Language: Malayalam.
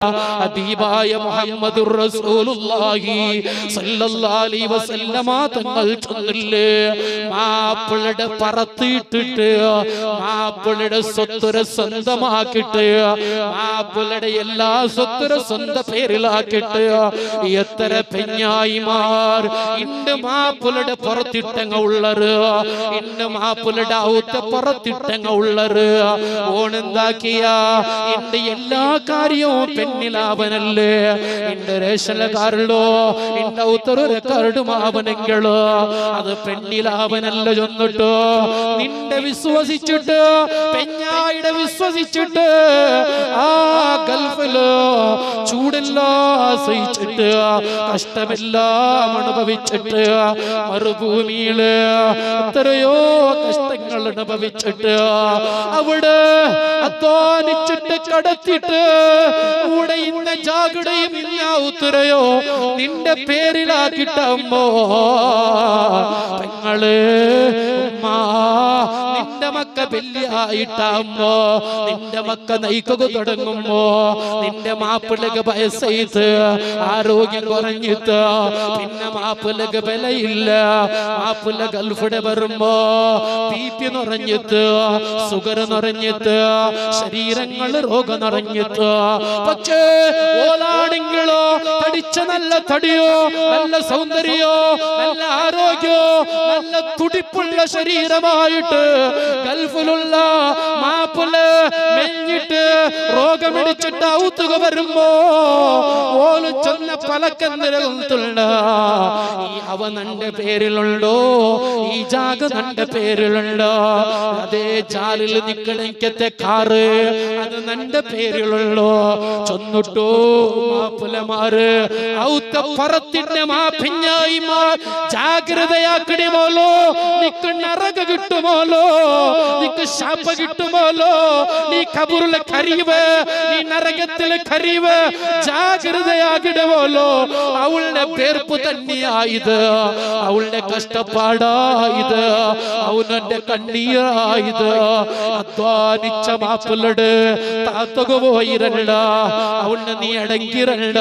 ഹബീബായ മുഹമ്മദുർ റസൂലുള്ളാഹി സ്വല്ലല്ലാഹു അലൈഹി വസല്ലമ തങ്ങൾ ചൊല്ലില്ലേ, മാപ്പിളയുടെ പറത്തിയിട്ടിട്ട് മാപ്പിളയുടെ സ്വത്തുര സ്വന്തമാക്കിയിട്ട് മാപ്പിളയുടെ എല്ലാ സ്വത്തുര സ്വന്തം പേരിലാക്കിയിട്ട് എത്ര പെഞ്ഞായിമാർ ഇണ്ട് മാപ്പിളയുടെ പുറത്തിട്ടങ്ങ ഉള്ളറ്, ഇണ്ട് മാപ്പിളയുടെ ഔത്ത പുറത്തിട്ടങ്ങ ഉള്ളറ്. ഓണെന്താക്കിയ ഇണ്ട് എല്ലാ കാര്യവും പെണ്ണിലാവനല്ലേ, ഇണ്ട് റേഷൻകാരല്ലോ ഇണ്ട് ഔത്തൊരു റെക്കോർഡുമാവനെങ്കിലോ അത് പെണ്ണിലാവനല്ല ചൊന്നിട്ടോ നിന്റെ വിശ്വസിച്ചിട്ട് പെഞ്ഞായിടെ വിശ്വസിച്ചിട്ട് ആ ഗൾഫിലോ ചൂടെല്ലാം സഹിച്ചിട്ട് കഷ്ടമെല്ലാം അനുഭവിച്ചിട്ട് മരുഭൂമിയില് എത്രയോ കഷ്ടങ്ങൾ അനുഭവിച്ചിട്ട് അവിടെ അധ്വാനിച്ചിട്ട് കടത്തിട്ട് ഇവിടെ ഇന്ന ജാഗ്രതയും ഇല്ല ഉത്തരയോ നിന്റെ പേരിലാക്കിട്ടമ്മോ പെങ്ങള് ഉമ്മാ നിന്റെ മക്ക വെല്ലിയായിട്ടമ്മോ നിന്റെ മക്ക നയിക്കുക തുടങ്ങുമ്പോ നിന്റെ മാപ്പിളക്ക് വയസ്സെയ്ത് ആരോഗ്യം കുറഞ്ഞിട്ട് പിന്നെ മാപ്പിളക്ക് വിലയില്ല. മാപ്പിള ഗൾഫിടെ വരുമ്പോ ബിപി നിറഞ്ഞിട്ട് സുഗർ നിറഞ്ഞിട്ട് ശരീരങ്ങൾ രോഗം നിറഞ്ഞിട്ട് പക്ഷേ ഓലാണെങ്കിലോ തടിച്ച നല്ല തടിയോ നല്ല സൗന്ദര്യോ നല്ല ആരോഗ്യോ നല്ല തുടിപ്പുള്ള ശരീരമായിട്ട് ഗൾഫിലുള്ള മാപ്പിള് മെഞ്ഞിട്ട് രോഗമിടിച്ചിട്ട് ഔത്തുക വരുമ്പോ ഓല് ചെന്ന പലക്കെന്തിരകുള്ള ഈ അവ നന്റെ പേരിലുണ്ടോ ഈ ജാഗ നന്റെ പേരിലുണ്ടോ അതേ ജാലിൽ നിക്കണക്കത്തെ കാറ് അത് നന്റെ പേരിലുള്ളോ ചൊന്നിട്ടോ മാപ്പിളമാര് ഔത്ത പറത്തിന്റെ മാപ്പിഞ്ഞായിമാർ ജാഗ്രതയാക്കണി പോലോ നിക്ക് നരക കിട്ടുമോലോ നിക്ക് ശാപ കിട്ടുമോലോ നീ കബറിലെ കരിവ് നീ നരകത്തിലെ കരിവ് ജാഗ്രതയാകിടുമോലോ അവളുടെ പേർപ്പ് തന്നെയായത് അവളുടെ കഷ്ടപ്പാടായത് അവനെ കണ്ണീരായത് അധ്വാനിച്ച മാപ്പിളട് താത്തക പോയിരണ്ട അവളെ നീ അടങ്ങിരണ്ട.